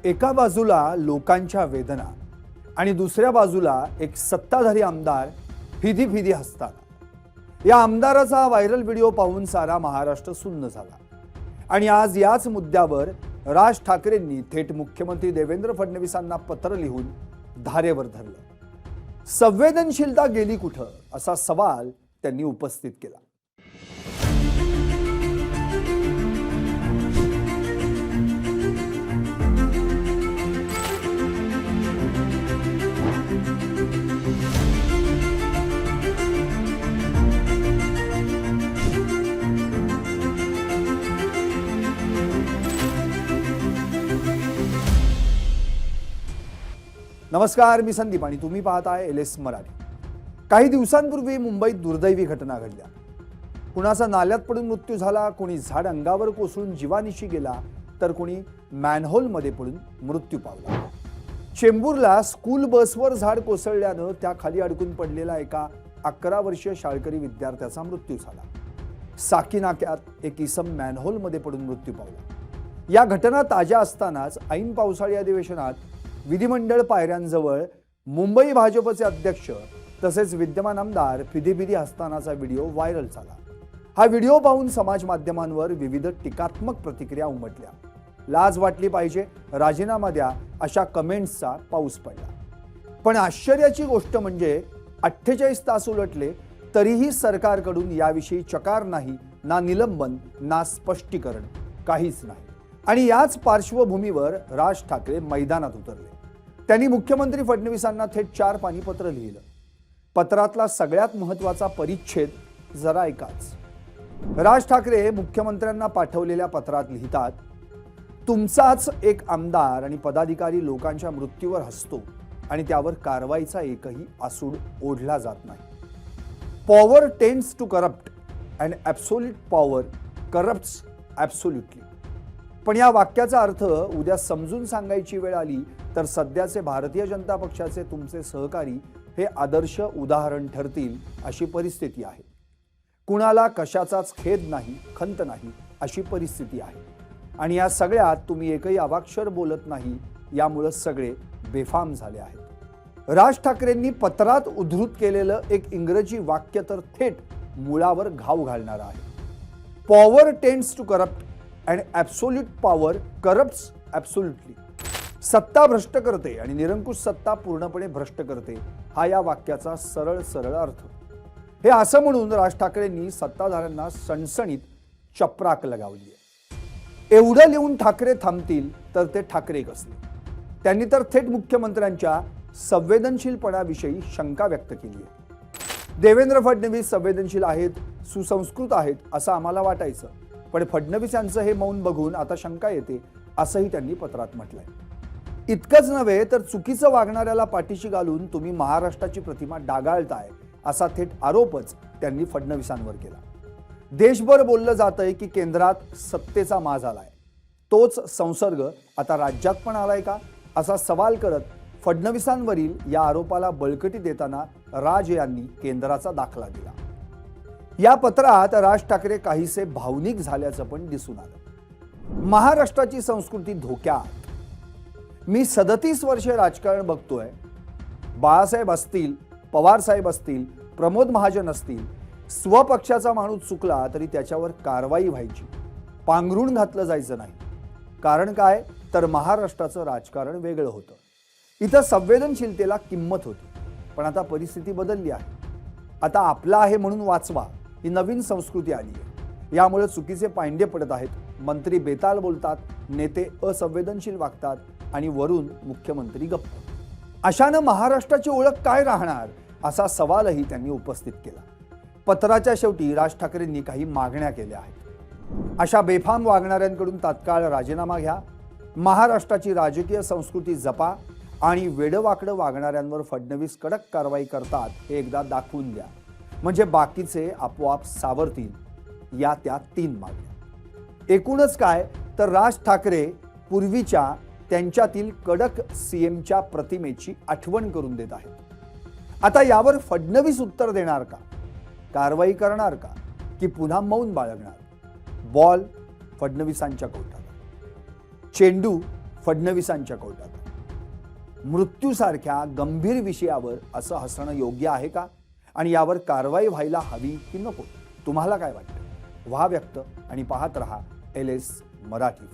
एका बाजूला लोकांच्या वेदना आणि दुसऱ्या बाजूला एक सत्ताधारी आमदार फिदी फिदी हसताना। या आमदाराचा व्हायरल व्हिडिओ पाहून सारा महाराष्ट्र सुन्न झाला आणि आज याच मुद्द्यावर राज ठाकरेंनी थेट मुख्यमंत्री देवेंद्र फडणवीसांना पत्र लिहून धारेवर धरलं। संवेदनशीलता गेली कुठं असा सवाल त्यांनी उपस्थित केला। नमस्कार, मी संदीप आणि तुम्ही पाहताय LS मराठी। काही दिवसांपूर्वी मुंबईत दुर्दैवी घटना घडल्या। कुणाचा नाल्यात पडून मृत्यू झाला, कोणी झाड अंगावर कोसळून जीवानिशी गेला, तर कोणी मॅनहोलमध्ये पडून मृत्यू पावला। चेंबूरला स्कूल बसवर झाड कोसळल्यानं त्या खाली अडकून पडलेला एका 11 वर्षीय शाळकरी विद्यार्थ्याचा मृत्यू झाला। साकीनाक्यात एक इसम मॅनहोलमध्ये पडून मृत्यू पावला। या घटना ताज्या असतानाच ऐन पावसाळी अधिवेशनात विधिमंडळ पायऱ्यांजवळ मुंबई भाजपचे अध्यक्ष तसेच विद्यमान आमदार फिदी हसतानाचा व्हिडिओ व्हायरल झाला। हा व्हिडिओ पाहून समाज माध्यमांवर विविध टीकात्मक प्रतिक्रिया उमटल्या। लाज वाटली पाहिजे, राजीनामा द्या अशा कमेंट्सचा पाऊस पडला। पण आश्चर्याची गोष्ट म्हणजे 48 तास उलटले तरीही सरकारकडून याविषयी चकार नाही, ना निलंबन ना स्पष्टीकरण, काहीच नाही। आणि याच पार्श्वभूमीवर राज ठाकरे मैदानात उतरले। त्यांनी मुख्यमंत्री फडणवीसांना थेट 4 पानी पत्र लिहिलं। पत्रातला सगळ्यात महत्त्वाचा परिच्छेद जरा ऐकाच। राज ठाकरे मुख्यमंत्र्यांना पाठवलेल्या पत्रात लिहितात, तुमचाच एक आमदार आणि पदाधिकारी लोकांच्या मृत्यूवर हसतो आणि त्यावर कारवाईचा एकही आसूड ओढला जात नाही। Power tends to corrupt and absolute power corrupts absolutely. पण या वाक्याचा अर्थ उद्या समजून सांगायची वेळ आली तर सध्याचे भारतीय जनता पक्षाचे तुमचे सहकारी हे आदर्श उदाहरण ठरतील अशी परिस्थिती आहे। कुणाला कशाचाच खेद नाही, खंत नाही अशी परिस्थिती आहे। आणि या सगळ्यात तुम्ही एकही अवाक्षर बोलत नाही, यामुळे सगळे बेफाम झाले आहेत। राज ठाकरेंनी पत्रात उद्धृत केलेलं एक इंग्रजी वाक्य तर थेट मुळावर घाव घालणारं आहे। Power tends to corrupt and absolute power corrupts absolutely. सत्ता भ्रष्ट करते आणि निरंकुश सत्ता पूर्णपणे भ्रष्ट करते, हा या वाक्याचा सरळ अर्थ। हे असं म्हणून राज ठाकरेंनी सत्ताधाऱ्यांना सणसणीत चपराक लगावली आहे। एवढं लिहून ठाकरे थांबतील तर ते ठाकरे कसले। त्यांनी तर थेट मुख्यमंत्र्यांच्या संवेदनशीलपणाविषयी शंका व्यक्त केली आहे। देवेंद्र फडणवीस संवेदनशील आहेत, सुसंस्कृत आहेत असं आम्हाला वाटायचं, पण फडणवीस यांचं हे मौन बघून आता शंका येते असंही त्यांनी पत्रात म्हटलंय। इतकंच नव्हे तर चुकीचं वागणाऱ्याला पाठीशी घालून तुम्ही महाराष्ट्राची प्रतिमा डागाळताय असा थेट आरोपच त्यांनी फडणवीसांवर केला। देशभर बोललं जातंय की केंद्रात सत्तेचा माज आलाय, तोच संसर्ग आता राज्यात पण आलाय का असा सवाल करत फडणवीसांवरील या आरोपाला बळकटी देताना राज यांनी केंद्राचा दाखला दिला। या पत्रात राज ठाकरे काहीसे भावनिक झाल्याचं पण दिसून आलं। महाराष्ट्राची संस्कृती धोक्यात। मी 37 वर्षे राजकारण बघतोय। बाळासाहेब असतील, पवार साहेब असतील, प्रमोद महाजन असतील, स्वपक्षाचा माणूस चुकला तरी त्याच्यावर कारवाई व्हायची, पांघरून घातलं जायचं नाही। कारण काय तर महाराष्ट्राचं राजकारण वेगळं होतं। इथं संवेदनशीलतेला किंमत होती, पण आता परिस्थिती बदलली आहे। आता आपला आहे म्हणून वाचवा ही नवीन संस्कृती आली आहे। यामुळे चुकीचे पायंडे पडत आहेत। मंत्री बेताल बोलतात, नेते असंवेदनशील वागतात आणि वरून मुख्यमंत्री गप्प। अशानं महाराष्ट्राची ओळख काय राहणार असा सवालही त्यांनी उपस्थित केला। पत्राच्या शेवटी राज ठाकरेंनी काही मागण्या केल्या आहेत। अशा बेफाम वागणाऱ्यांकडून तात्काळ राजीनामा घ्या, महाराष्ट्राची राजकीय संस्कृती जपा आणि वेडवाकडं वागणाऱ्यांवर फडणवीस कडक कारवाई करतात हे एकदा दाखवून द्या, म्हणजे बाकीचे आपोआप सावरतील। या त्या 3 मागण्या। एकूणच काय तर राज ठाकरे पूर्वीच्या त्यांच्यातील कडक सीएमच्या प्रतिमेची आठवण करून देत आहेत। आता यावर फडणवीस उत्तर देणार का, कारवाई करणार का, की पुन्हा मौन बाळगणार? बॉल फडणवीसांच्या कोर्टात, चेंडू फडणवीसांच्या कोर्टात। मृत्यूसारख्या गंभीर विषयावर असं हसणं योग्य आहे का? आणि यावर कारवाई व्हायला हवी की नको? तुम्हाला काय वाटतं? व्हा व्यक्त आणि पाहत रहा LS मराठी।